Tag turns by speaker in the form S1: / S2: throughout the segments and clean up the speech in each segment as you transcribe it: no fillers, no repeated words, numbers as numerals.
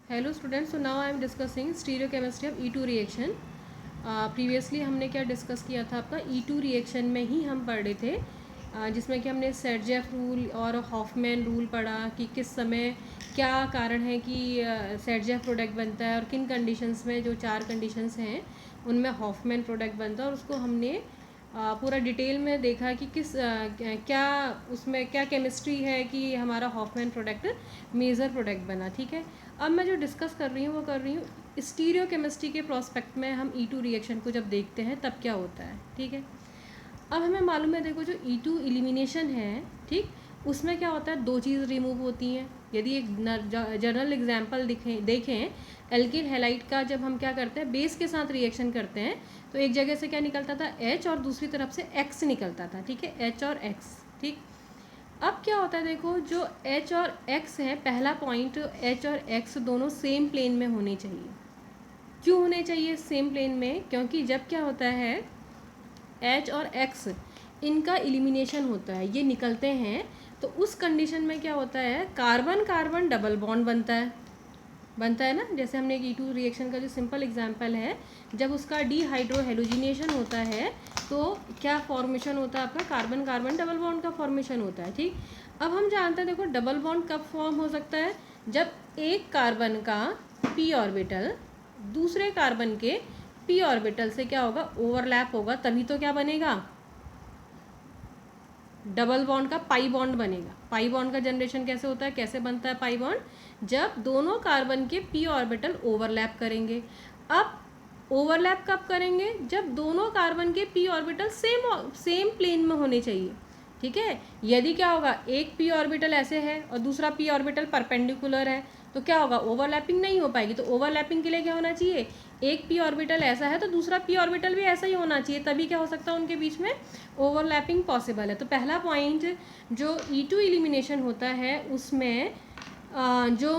S1: Hello students, so now I am discussing stereochemistry of E2 reaction. Previously हमने क्या discuss किया था, आपका E2 रिएक्शन में ही हम पढ़ रहे थे, जिसमें कि हमने सेरजेफ रूल और हॉफमैन रूल पढ़ा कि किस समय क्या कारण है कि सेरजेफ प्रोडक्ट बनता है और किन कंडीशंस में, जो 4 कंडीशंस हैं उनमें हॉफमैन प्रोडक्ट बनता है। और उसको हमने पूरा डिटेल में देखा कि क्या उसमें क्या केमिस्ट्री है कि हमारा हॉफमैन प्रोडक्ट मेजर प्रोडक्ट बना। ठीक है, अब मैं जो डिस्कस कर रही हूँ वो कर रही हूँ स्टीरियो केमिस्ट्री के प्रोस्पेक्ट में। हम E2 रिएक्शन को जब देखते हैं तब क्या होता है। ठीक है, अब हमें मालूम है, देखो जो E2 एलिमिनेशन है, ठीक, उसमें क्या होता है, 2 चीज़ रिमूव होती हैं। यदि एक जनरल एग्जांपल देखें एल्किल हैलाइड का, जब हम क्या करते हैं बेस के साथ रिएक्शन करते हैं तो एक जगह से क्या निकलता था, H, और दूसरी तरफ से X निकलता था। ठीक है, H और X। ठीक, अब क्या होता है, देखो जो H और X है, पहला पॉइंट, H और X दोनों सेम प्लेन में होने चाहिए। क्यों होने चाहिए सेम प्लेन में? क्योंकि जब क्या होता है, H और X इनका एलिमिनेशन होता है, ये निकलते हैं, तो उस कंडीशन में क्या होता है, कार्बन कार्बन डबल बॉन्ड बनता है ना। जैसे हमने एक E2 रिएक्शन का जो सिंपल एग्जांपल है, जब उसका डीहाइड्रोहेलोजिनेशन होता है तो क्या फॉर्मेशन होता है आपका, कार्बन कार्बन डबल बॉन्ड का फॉर्मेशन होता है। ठीक, अब हम जानते हैं, देखो डबल बॉन्ड कब फॉर्म हो सकता है, जब एक कार्बन का p ऑर्बिटल दूसरे कार्बन के p ऑर्बिटल से क्या होगा, ओवरलैप होगा, तभी तो क्या बनेगा, डबल बॉन्ड का पाई बॉन्ड बनेगा। पाई बॉन्ड का जनरेशन कैसे होता है, कैसे बनता है पाई बॉन्ड, जब दोनों कार्बन के p ऑर्बिटल ओवरलैप करेंगे। अब ओवरलैप कब करेंगे, जब दोनों कार्बन के p ऑर्बिटल सेम प्लेन में होने चाहिए। ठीक है, यदि क्या होगा, एक p ऑर्बिटल ऐसे है और दूसरा p ऑर्बिटल परपेंडिकुलर है, तो क्या होगा, ओवरलैपिंग नहीं हो पाएगी। तो ओवरलैपिंग के लिए क्या होना चाहिए, एक p ऑर्बिटल ऐसा है तो दूसरा p ऑर्बिटल भी ऐसा ही होना चाहिए, तभी क्या हो सकता है, उनके बीच में ओवरलैपिंग पॉसिबल है। तो पहला पॉइंट, जो E2 एलिमिनेशन होता है उसमें जो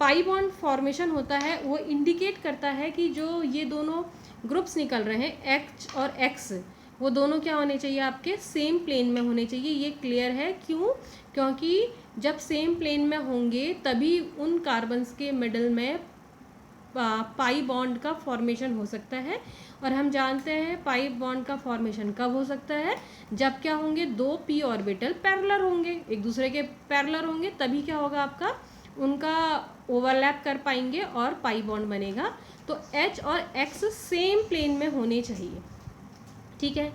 S1: पाई बॉन्ड फॉर्मेशन होता है वो इंडिकेट करता है कि जो ये दोनों ग्रुप्स निकल रहे हैं H और X, वो दोनों क्या होने चाहिए, आपके सेम प्लेन में होने चाहिए। ये क्लियर है, क्यों? क्योंकि जब सेम प्लेन में होंगे तभी उन कार्बन्स के मिडल में पाई बॉन्ड का फॉर्मेशन हो सकता है। और हम जानते हैं पाई बॉन्ड का फॉर्मेशन कब हो सकता है, जब क्या होंगे, 2 p ऑर्बिटल पैरेलल होंगे, एक दूसरे के पैरेलल होंगे, तभी क्या होगा आपका, उनका ओवरलैप कर पाएंगे और पाई बॉन्ड बनेगा। तो H और X सेम प्लेन में होने चाहिए। ठीक है,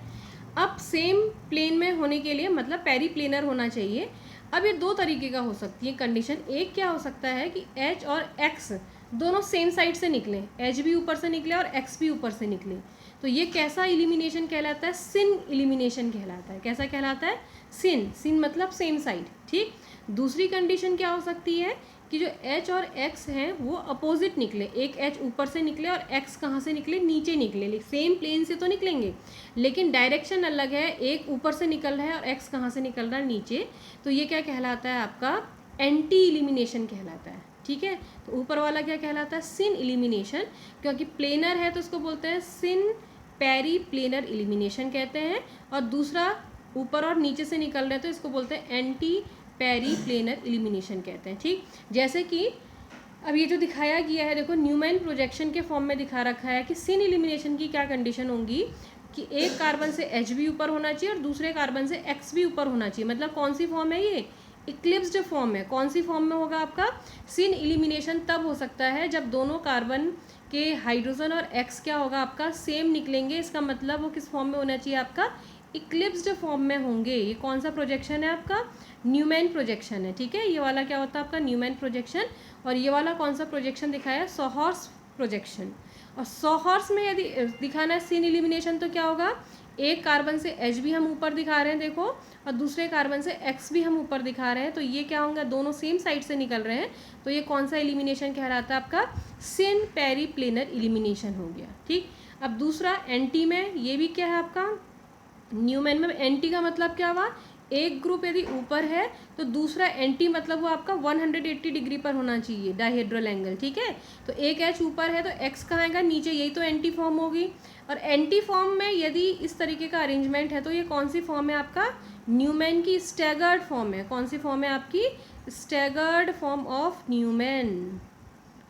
S1: अब सेम प्लेन में होने के लिए मतलब पेरीप्लेनर होना चाहिए। अब ये 2 तरीके का हो सकती है कंडीशन। एक क्या हो सकता है कि H और X दोनों सेम साइड से निकले, H भी ऊपर से निकले और X भी ऊपर से निकले, तो ये कैसा एलिमिनेशन कहलाता है, सिन एलिमिनेशन कहलाता है। कैसा कहलाता है, सिन। सिन मतलब सेम साइड। ठीक, दूसरी कंडीशन क्या हो सकती है कि जो H और X हैं वो अपोजिट निकले, एक H ऊपर से निकले और X कहाँ से निकले, नीचे निकले, सेम प्लेन से तो निकलेंगे लेकिन डायरेक्शन अलग है, एक ऊपर से निकल रहा है और X कहाँ से निकल रहा है, नीचे। तो ये क्या कहलाता है, आपका एंटी एलिमिनेशन कहलाता है। ठीक है, तो ऊपर वाला क्या कहलाता है, सिन एलिमिनेशन, क्योंकि प्लेनर है तो इसको बोलते हैं सिन पेरी प्लेनर एलिमिनेशन कहते हैं, और दूसरा ऊपर और नीचे से निकल रहे हैं तो इसको बोलते हैं एंटी पेरी प्लेनर एलिमिनेशन कहते हैं। ठीक, जैसे कि अब ये जो दिखाया गया है, देखो न्यूमैन प्रोजेक्शन के फॉर्म में दिखा रखा है कि सिन एलिमिनेशन की क्या कंडीशन होंगी, कि एक कार्बन से H भी ऊपर होना चाहिए और दूसरे कार्बन से X भी ऊपर होना चाहिए। मतलब कौन सी फॉर्म है ये, इक्लिप्स्ड फॉर्म है। कौन सी फॉर्म में होगा आपका, सिन एलिमिनेशन तब हो सकता है जब दोनों कार्बन के हाइड्रोजन और X क्या होगा आपका, सेम निकलेंगे। इसका मतलब वो किस फॉर्म में होना चाहिए, आपका इक्लिप्स्ड फॉर्म में होंगे। ये कौन सा प्रोजेक्शन है, आपका न्यूमैन प्रोजेक्शन है। ठीक है, ये वाला क्या होता है आपका न्यूमैन प्रोजेक्शन, और ये वाला कौन सा प्रोजेक्शन दिखाया है, सोहर्स प्रोजेक्शन। और सोहर्स में यदि दिखाना है सिन एलिमिनेशन तो क्या होगा, एक कार्बन से H भी हम ऊपर दिखा रहे हैं, देखो, और दूसरे कार्बन से X भी हम ऊपर दिखा रहे हैं, तो ये क्या होंगे, दोनों सेम साइड से निकल रहे हैं, तो ये कौन सा एलिमिनेशन कहलाता है, आपका सिन पेरी प्लेनर एलिमिनेशन हो गया। ठीक, अब दूसरा एंटी में, ये भी क्या है आपका न्यूमैन में, एंटी का मतलब क्या हुआ, एक ग्रुप यदि ऊपर है तो दूसरा एंटी मतलब वो आपका 180 डिग्री पर होना चाहिए डायहेड्रल एंगल। ठीक है, तो एक H ऊपर है तो X कहाँ आएगा, नीचे, यही तो एंटी फॉर्म होगी। और एंटी फॉर्म में यदि इस तरीके का अरेंजमेंट है तो ये कौन सी फॉर्म है, आपका न्यूमैन की स्टैगर्ड फॉर्म है। कौन सी फॉर्म है आपकी, staggered form of Newman.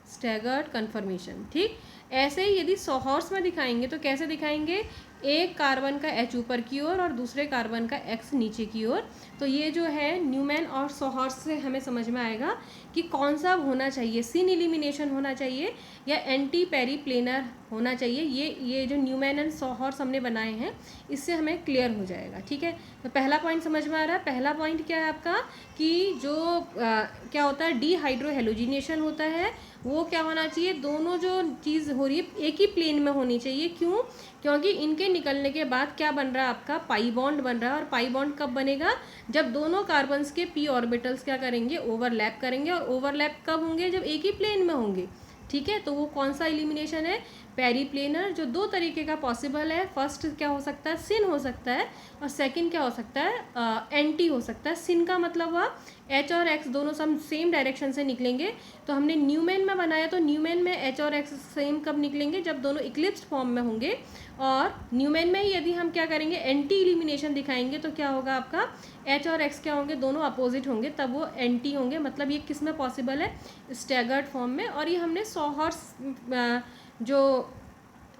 S1: Staggered confirmation. ठीक, ऐसे ही यदि सॉहॉर्स में दिखाएंगे तो कैसे दिखाएंगे, एक कार्बन का H ऊपर की ओर और दूसरे कार्बन का X नीचे की ओर। तो ये जो है न्यूमैन और सॉहॉर्स से हमें समझ में आएगा कि कौन सा होना चाहिए, सिन एलिमिनेशन होना चाहिए या एंटी पेरीप्लेनर होना चाहिए। ये जो न्यूमैन एंड सॉहॉर्स हमने बनाए हैं इससे हमें क्लियर हो जाएगा। ठीक है, तो पहला पॉइंट समझ में आ रहा है। पहला पॉइंट क्या है आपका कि जो क्या होता है, डीहाइड्रोहेलोजिनेशन होता है, वो क्या होना चाहिए, दोनों जो चीज़ हो रही है एक ही प्लेन में होनी चाहिए। क्यों, क्योंकि इनके निकलने के बाद क्या बन रहा है आपका, पाई बॉन्ड बन रहा है। और पाई बॉन्ड कब बनेगा, जब दोनों कार्बन्स के पी ऑर्बिटल्स क्या करेंगे, ओवरलैप करेंगे। और ओवरलैप कब होंगे, जब एक ही प्लेन में होंगे। ठीक है, तो वो कौन सा एलिमिनेशन है, पेरीप्लेनर, जो दो तरीके का पॉसिबल है। फर्स्ट क्या हो सकता है, सिन हो सकता है, और सेकंड क्या हो सकता है, एंटी हो सकता है। सिन का मतलब हुआ H और X दोनों सेम डायरेक्शन से निकलेंगे। तो हमने न्यूमैन में बनाया, तो न्यूमैन में H और X सेम कब निकलेंगे, जब दोनों इक्लिप्स्ड फॉर्म में होंगे। और न्यूमैन में ही यदि हम क्या करेंगे, एंटी एलिमिनेशन दिखाएंगे, तो क्या होगा आपका, H और X क्या होंगे, दोनों अपोजिट होंगे, तब वो एंटी होंगे। मतलब ये किस में पॉसिबल है, स्टैगर्ड फॉर्म में। और ये हमने सॉहॉर्स जो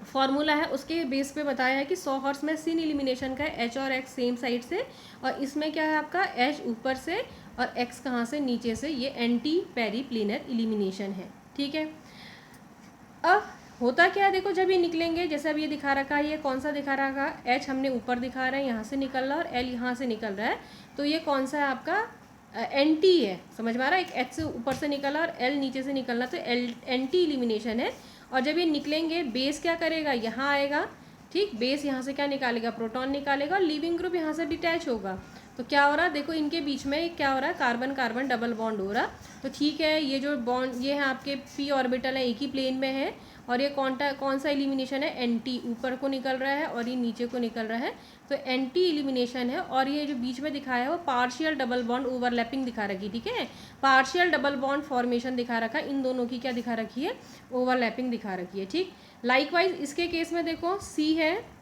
S1: फॉर्मूला है उसके बेस पे बताया है कि सॉहॉर्स में सिन एलिमिनेशन का है, H और X सेम साइड से, और इसमें क्या है आपका, H ऊपर से और X कहाँ से, नीचे से। ये एंटी पेरीप्लेनर एलिमिनेशन है। ठीक है, अब होता क्या है, देखो जब ये निकलेंगे, जैसे अब ये दिखा रखा है, ये कौन सा दिखा रखा है, H हमने ऊपर दिखा रहा है, यहाँ से निकल रहा है, और L यहाँ से निकल रहा है। तो ये कौन सा है आपका, एंटी है। समझ में आ रहा है, एक H से ऊपर से निकला और L नीचे से निकलना, तो एंटी एलिमिनेशन है। और जब ये निकलेंगे, बेस क्या करेगा, यहाँ आएगा। ठीक, बेस यहाँ से क्या निकालेगा, प्रोटॉन निकालेगा, और लीविंग ग्रुप यहाँ से डिटैच होगा। तो क्या हो रहा है, देखो इनके बीच में क्या हो रहा है, कार्बन कार्बन डबल बॉन्ड हो रहा। तो ठीक है, ये जो बॉन्ड, ये है आपके पी ऑर्बिटल है, एक ही प्लेन में है। और ये कौन सा एलिमिनेशन है, एंटी, ऊपर को निकल रहा है और ये नीचे को निकल रहा है। तो एंटी एलिमिनेशन है। और ये जो बीच में दिखाया है वो पार्शियल डबल बॉन्ड ओवरलैपिंग दिखा रखी। ठीक है, पार्शियल डबल बॉन्ड फॉर्मेशन दिखा रखा है, इन दोनों की क्या दिखा रखी है, ओवरलैपिंग दिखा रखी है। ठीक, लाइकवाइज इसके केस में देखो, सी है,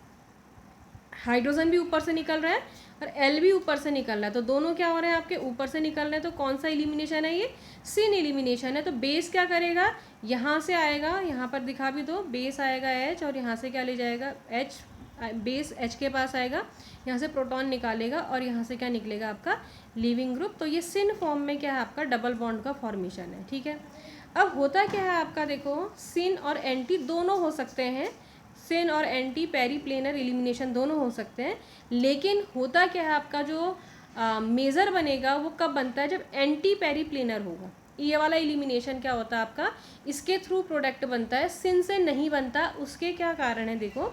S1: हाइड्रोजन भी ऊपर से निकल रहा है और L भी ऊपर से निकल रहा है। तो दोनों क्या हो रहे हैं आपके, ऊपर से निकल रहे हैं। तो कौन सा एलिमिनेशन है, ये सिन एलिमिनेशन है। तो बेस क्या करेगा, यहाँ से आएगा, यहाँ पर दिखा भी दो, बेस आएगा H, और यहाँ से क्या ले जाएगा, H, बेस H के पास आएगा, यहाँ से प्रोटॉन निकालेगा, और यहाँ से क्या निकलेगा आपका, लीविंग ग्रुप। तो ये सिन फॉर्म में क्या है आपका, डबल बॉन्ड का फॉर्मेशन है। ठीक है, अब होता क्या है आपका, देखो सिन और एंटी दोनों हो सकते हैं, सिन और एंटी पेरीप्लेनर एलिमिनेशन दोनों हो सकते हैं। लेकिन होता क्या है आपका, जो मेज़र बनेगा वो कब बनता है, जब एंटी पेरीप्लेनर होगा। ये वाला एलिमिनेशन क्या होता है आपका, इसके थ्रू प्रोडक्ट बनता है, सिन से नहीं बनता। उसके क्या कारण है, देखो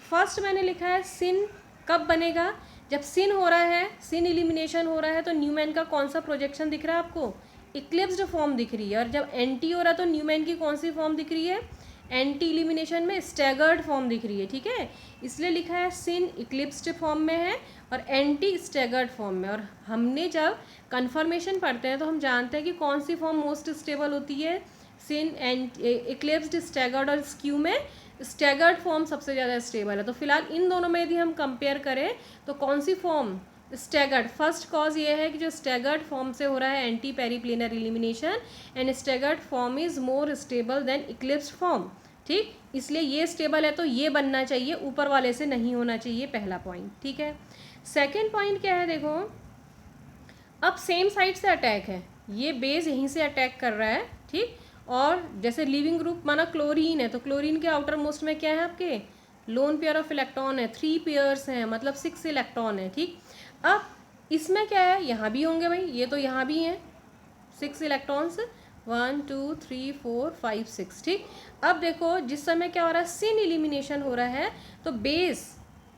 S1: फर्स्ट मैंने लिखा है सिन कब बनेगा, जब सिन हो रहा है, सिन एलिमिनेशन हो रहा है, तो न्यूमैन का कौन सा प्रोजेक्शन दिख रहा है आपको, इक्लिप्स्ड फॉर्म दिख रही है। और जब एंटी हो रहा है तो न्यूमैन की कौन सी फॉर्म दिख रही है, एंटी एलिमिनेशन में स्टैगर्ड फॉर्म दिख रही है। ठीक है, इसलिए लिखा है सिन इक्लिप्स्ड फॉर्म में है और एंटी स्टैगर्ड फॉर्म में। और हमने जब कन्फर्मेशन पढ़ते हैं तो हम जानते हैं कि कौन सी फॉर्म मोस्ट स्टेबल होती है, सिन एंड इक्लिप्स्ड, स्टैगर्ड और स्क्यू में स्टैगर्ड फॉर्म सबसे ज़्यादा स्टेबल है। तो फिलहाल इन दोनों में यदि हम कंपेयर करें तो कौन सी फॉर्म, स्टैगर्ड। फर्स्ट कॉज ये है कि जो स्टैगर्ड फॉर्म से हो रहा है anti periplanar elimination, and staggered form is more stable then eclipsed form. ठीक, इसलिए ये स्टेबल है तो ये बनना चाहिए, ऊपर वाले से नहीं होना चाहिए, पहला पॉइंट। ठीक है, सेकेंड पॉइंट क्या है, देखो अब सेम साइड से अटैक है, ये बेस यहीं से अटैक कर रहा है। ठीक, और जैसे लिविंग ग्रुप माना क्लोरीन है, तो क्लोरीन के आउटर मोस्ट में क्या है आपके, लोन पेयर ऑफ इलेक्ट्रॉन है, 3 पेयर्स हैं, मतलब 6 इलेक्ट्रॉन है। ठीक, अब इसमें क्या है, यहाँ भी होंगे भाई, ये तो यहाँ भी हैं 6 इलेक्ट्रॉन्स, 1 2 3 4 5 6। ठीक, अब देखो जिस समय क्या हो रहा है, सिन एलिमिनेशन हो रहा है, तो बेस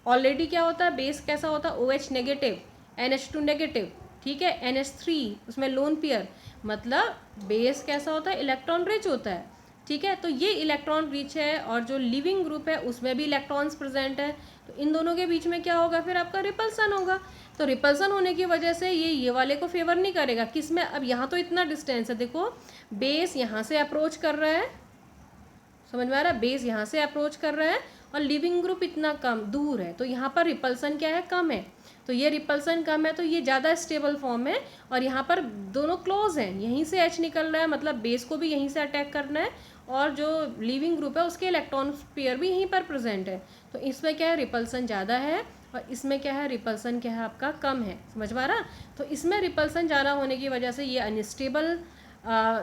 S1: ऑलरेडी क्या होता है, बेस कैसा होता है, OH नेगेटिव, NH2 नेगेटिव। ठीक है, NH3 उसमें लोन पेयर, मतलब बेस कैसा होता है, इलेक्ट्रॉन रिच होता है। ठीक है, तो ये इलेक्ट्रॉन रिच है, और जो लिविंग ग्रुप है उसमें भी इलेक्ट्रॉन्स प्रेजेंट है। तो इन दोनों के बीच में क्या होगा, फिर आपका रिपल्सन होगा। तो रिपल्सन होने की वजह से ये वाले को फेवर नहीं करेगा, किस में, अब यहाँ तो इतना डिस्टेंस है, देखो बेस यहाँ से अप्रोच कर रहा है, समझ में आ रहा है, बेस यहाँ से अप्रोच कर रहा है और लिविंग ग्रुप इतना कम दूर है, तो यहाँ पर रिपल्सन क्या है, कम है। तो ये रिपल्सन कम है तो ये ज़्यादा स्टेबल फॉर्म है, और यहाँ पर दोनों क्लोज हैं, यहीं से H निकल रहा है, मतलब बेस को भी यहीं से अटैक करना है और जो लीविंग ग्रुप है उसके इलेक्ट्रॉन पेयर भी यहीं पर प्रेजेंट है। तो इसमें क्या है, रिपल्सन ज़्यादा है, और इसमें क्या है, रिपल्सन क्या है आपका कम है। समझ पा रहा? तो इसमें रिपल्सन ज़्यादा होने की वजह से ये अनस्टेबल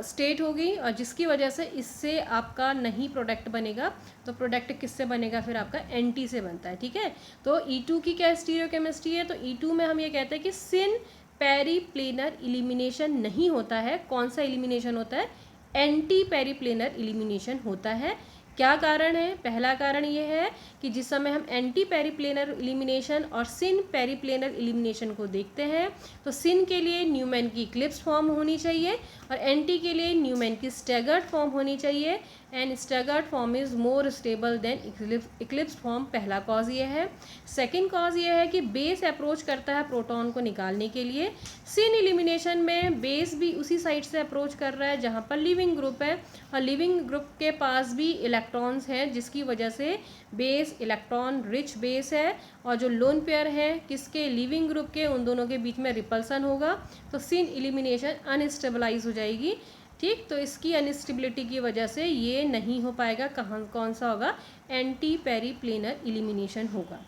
S1: स्टेट होगी, और जिसकी वजह से इससे आपका नहीं प्रोडक्ट बनेगा। तो प्रोडक्ट किससे बनेगा फिर, आपका Nt से बनता है। ठीक है, तो E2 की क्या स्टीरियोकेमिस्ट्री है, तो E2 में हम ये कहते हैं कि सिन पेरीप्लेनर इलिमिनेशन नहीं होता है। कौन सा इलिमिनेशन होता है, एंटी पेरीप्लेनर इलिमिनेशन होता है। क्या कारण है, पहला कारण ये है कि जिस समय हम एंटी पेरीप्लेनर इलिमिनेशन और सिन पेरीप्लेनर इलिमिनेशन को देखते हैं तो सिन के लिए न्यूमैन की इक्लिप्स फॉर्म होनी चाहिए और एंटी के लिए न्यूमैन की स्टैगर्ड फॉर्म होनी चाहिए, and staggered form is more stable then Eclipse form. पहला कॉज ये है। सेकेंड कॉज ये है कि बेस अप्रोच करता है प्रोटॉन को निकालने के लिए। सिन इलिमिनेशन में बेस भी उसी साइड से अप्रोच कर रहा है जहाँ पर लिविंग ग्रुप है, और लिविंग ग्रुप के पास भी इलेक्ट्रॉन्स हैं, जिसकी वजह से बेस इलेक्ट्रॉन रिच बेस है, और जो लोन पेयर है किसके, लिविंग ग्रुप के, उन दोनों के बीच में रिपल्सन होगा, तो सिन इलिमिनेशन अनस्टेबलाइज हो जाएगी। ठीक, तो इसकी अनस्टेबिलिटी की वजह से ये नहीं हो पाएगा। कौन सा होगा, एंटी पेरीप्लेनर इलिमिनेशन होगा।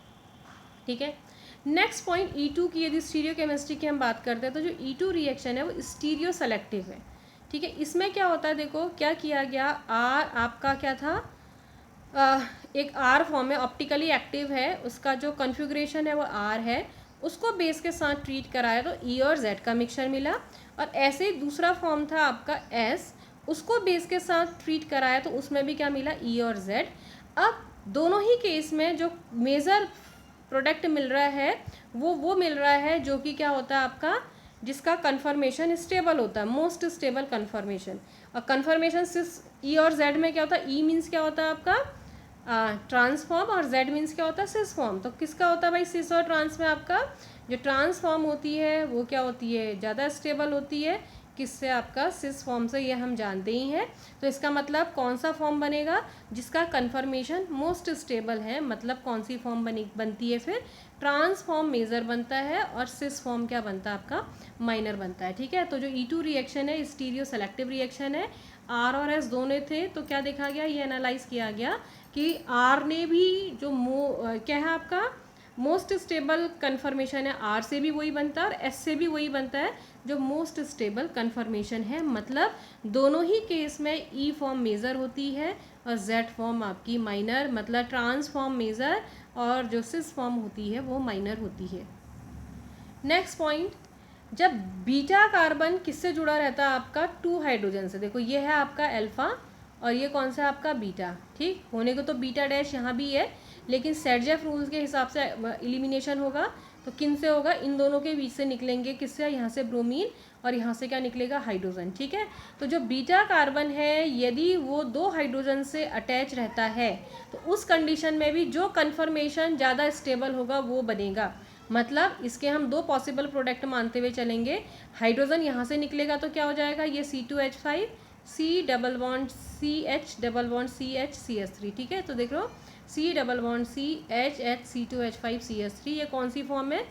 S1: ठीक है, नेक्स्ट पॉइंट E2 की, यदि स्टीरियो केमिस्ट्री की हम बात करते हैं तो जो E2 रिएक्शन है वो स्टीरियो सेलेक्टिव है। ठीक है, इसमें क्या होता है, देखो क्या किया गया, R आपका क्या था, एक R फॉर्म है, ऑप्टिकली एक्टिव है, उसका जो कॉन्फ़िगरेशन है वो R है, उसको बेस के साथ ट्रीट कराया तो E और Z का मिक्सचर मिला। और ऐसे ही दूसरा फॉर्म था आपका S, उसको बेस के साथ ट्रीट कराया तो उसमें भी क्या मिला, E और Z। अब दोनों ही केस में जो मेजर प्रोडक्ट मिल रहा है वो मिल रहा है जो कि क्या होता है आपका, जिसका कन्फर्मेशन स्टेबल होता है, मोस्ट स्टेबल कन्फर्मेशन। और कन्फर्मेशन सिस E और Z में क्या होता है, E मीन्स क्या होता है आपका ट्रांसफॉर्म, और Z मीन्स क्या होता है, सिस फॉर्म। तो किसका होता है भाई, सिस और ट्रांस में आपका जो ट्रांसफॉर्म होती है वो क्या होती है, ज़्यादा स्टेबल होती है, किससे, आपका सिस फॉर्म से, ये हम जानते ही हैं। तो इसका मतलब कौन सा फॉर्म बनेगा, जिसका कन्फर्मेशन मोस्ट स्टेबल है, मतलब कौन सी फॉर्म बनती है फिर, ट्रांसफॉर्म मेजर बनता है, और सिस फॉर्म क्या बनता है आपका, माइनर बनता है। ठीक है, तो जो E2 रिएक्शन है स्टीरियो सेलेक्टिव रिएक्शन है, R और S दोनों थे, तो क्या देखा गया, ये एनालाइज किया गया कि R ने भी जो क्या है आपका मोस्ट स्टेबल कन्फर्मेशन है, R से भी वही बनता है और S से भी वही बनता है जो मोस्ट स्टेबल कन्फर्मेशन है। मतलब दोनों ही केस में E फॉर्म मेजर होती है और Z फॉर्म आपकी माइनर, मतलब ट्रांसफॉर्म मेजर, और जो सिस फॉर्म होती है वो माइनर होती है। नेक्स्ट पॉइंट, जब बीटा कार्बन किससे जुड़ा रहता है आपका, 2 हाइड्रोजन से। देखो ये है आपका अल्फा और ये कौन सा आपका बीटा। ठीक, होने को तो बीटा डैश यहाँ भी है, लेकिन सेडजेफ रूल्स के हिसाब से इलिमिनेशन होगा तो किन से होगा, इन दोनों के बीच से निकलेंगे, किससे, यहाँ से ब्रोमीन, और यहाँ से क्या निकलेगा, हाइड्रोजन। ठीक है, तो जो बीटा कार्बन है यदि वो 2 हाइड्रोजन से अटैच रहता है तो उस कंडीशन में भी जो कन्फर्मेशन ज़्यादा स्टेबल होगा वो बनेगा। मतलब इसके हम 2 पॉसिबल प्रोडक्ट मानते हुए चलेंगे। हाइड्रोजन यहाँ से निकलेगा तो क्या हो जाएगा, ये C2H5 C double bond CH double bond CH CH3। ठीक है, तो देख लो C double bond CH C2H5 CH3, ये कौन सी फॉर्म है,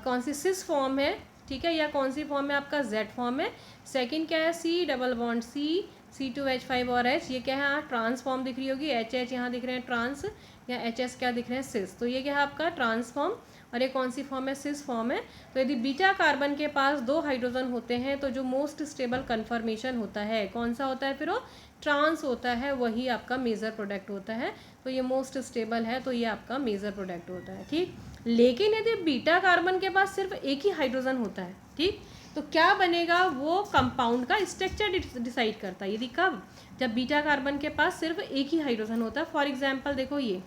S1: कौन सी सिस फॉर्म है। ठीक है, या कौन सी फॉर्म है, आपका Z फॉर्म है। सेकंड क्या है, C double bond C C2H5 और H, ये क्या है, ट्रांस फॉर्म दिख रही होगी, HH यहाँ दिख रहे हैं ट्रांस, या HS क्या दिख रहे हैं, सिस। तो ये क्या है आपका ट्रांसफॉर्म, और ये कौन सी फॉर्म है, सिस फॉर्म है। तो यदि बीटा कार्बन के पास 2 हाइड्रोजन होते हैं तो जो मोस्ट स्टेबल कन्फर्मेशन होता है कौन सा होता है, फिर वो ट्रांस होता है, वही आपका मेजर प्रोडक्ट होता है। तो ये मोस्ट स्टेबल है तो ये आपका मेजर प्रोडक्ट होता है। ठीक, लेकिन यदि बीटा कार्बन के पास सिर्फ एक ही हाइड्रोजन होता है, ठीक, तो क्या बनेगा, वो कंपाउंड का स्ट्रक्चर डिसाइड करता है। यदि कब, जब बीटा कार्बन के पास सिर्फ एक ही हाइड्रोजन होता है। फॉर एग्जाम्पल देखो ये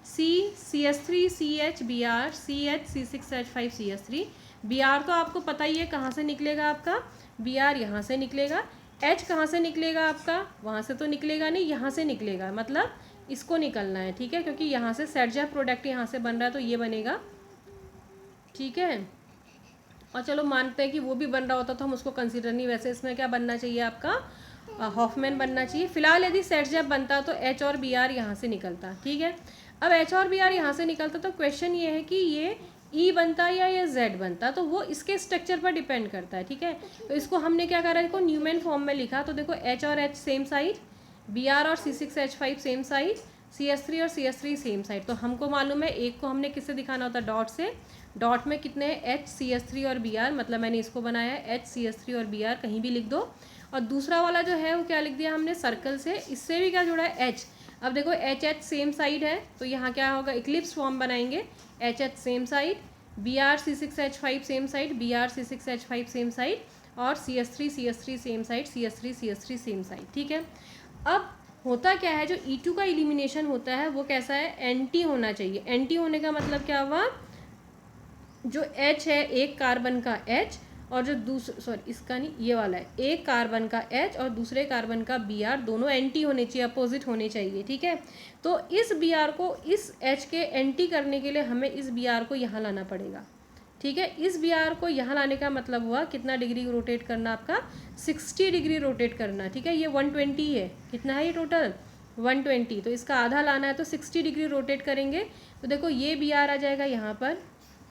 S1: CH3 CH Br CH C6H5 CH3। Br तो आपको पता ही है कहाँ से निकलेगा, आपका Br यहाँ से निकलेगा। H कहाँ से निकलेगा आपका, वहाँ से तो निकलेगा नहीं, यहाँ से निकलेगा, मतलब इसको निकलना है। ठीक है, क्योंकि यहाँ से सेडजेफ प्रोडक्ट यहाँ से बन रहा है तो ये बनेगा। ठीक है, और चलो मानते हैं कि वो भी बन रहा होता तो हम उसको कंसिडर नहीं, वैसे इसमें क्या बनना चाहिए आपका हॉफमैन बनना चाहिए। फिलहाल यदि सेडजेफ बनता तो H और Br यहाँ से निकलता। ठीक है, अब H और Br यहाँ से निकलता तो क्वेश्चन ये है कि ये ई बनता या ये जेड बनता, तो वो इसके स्ट्रक्चर पर डिपेंड करता है, ठीक है। तो इसको हमने क्या करा, देखो न्यूमेन फॉर्म में लिखा, तो देखो H और H सेम साइड, Br और C6H5 सेम साइड, CS3 और CS3 सेम साइड। तो हमको मालूम है एक को हमने किससे दिखाना होता है, डॉट से। डॉट में कितने हैं, H CS3 और Br, मतलब मैंने इसको बनाया है H CS3 और Br, कहीं भी लिख दो। और दूसरा वाला जो है वो क्या लिख दिया हमने, सर्कल से। इससे भी क्या जुड़ा है, H। अब देखो H H सेम साइड है, तो यहाँ क्या होगा, इक्लिप्स फॉर्म बनाएंगे। H H same side, Br C6H5 same side, Br C6H5 same side, और CS3 CS3 same side, CS3 CS3 same side, ठीक है। अब होता क्या है, जो E2 का इलिमिनेशन होता है वो कैसा है, एंटी होना चाहिए। एंटी होने का मतलब क्या हुआ, जो H है एक कार्बन का H, और जो इसका नहीं, ये वाला है, एक कार्बन का H और दूसरे कार्बन का Br, दोनों एंटी होने चाहिए, अपोजिट होने चाहिए, ठीक है। तो इस Br को इस H के एंटी करने के लिए हमें इस Br को यहाँ लाना पड़ेगा, ठीक है। इस Br को यहाँ लाने का मतलब हुआ कितना डिग्री रोटेट करना, आपका 60 डिग्री रोटेट करना, ठीक है। ये 120 है, कितना है ये टोटल 120, तो इसका आधा लाना है, तो 60 डिग्री रोटेट करेंगे। तो देखो ये Br आ जाएगा यहाँ पर,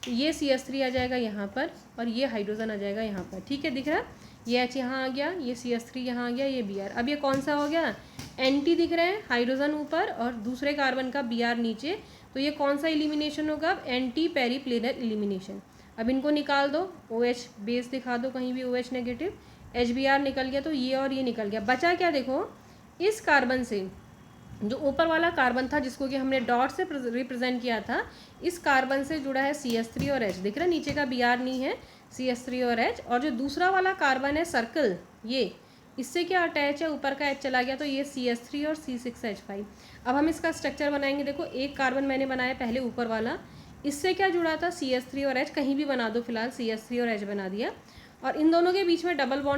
S1: ये CS3 आ जाएगा यहाँ पर, और ये हाइड्रोजन आ जाएगा यहाँ पर, ठीक है। दिख रहा है, ये H यहाँ आ गया, ये CS3 यहाँ आ गया, ये Br। अब ये कौन सा हो गया, एंटी दिख रहे हैं, हाइड्रोजन ऊपर और दूसरे कार्बन का Br नीचे। तो ये कौन सा इलिमिनेशन होगा, एंटी पेरीप्लेनर इलिमिनेशन। अब इनको निकाल दो, OH बेस दिखा दो कहीं भी, OH नेगेटिव, HBr निकल गया, तो ये और ये निकल गया। बचा क्या, देखो इस कार्बन से जो ऊपर वाला कार्बन था जिसको कि हमने डॉट से रिप्रेजेंट किया था, इस कार्बन से जुड़ा है CS3 और H, दिख रहा है, नीचे का Br नहीं है, CS3 और H। और जो दूसरा वाला कार्बन है सर्कल, ये इससे क्या अटैच है, ऊपर का H चला गया, तो ये CS3 और C6H5। अब हम इसका स्ट्रक्चर बनाएंगे। देखो एक कार्बन मैंने बनाया पहले ऊपर वाला, इससे क्या जुड़ा था, CS3 और H, कहीं भी बना दो फिलहाल, CS3 और H बना दिया। और इन दोनों के बीच में डबल बॉन्ड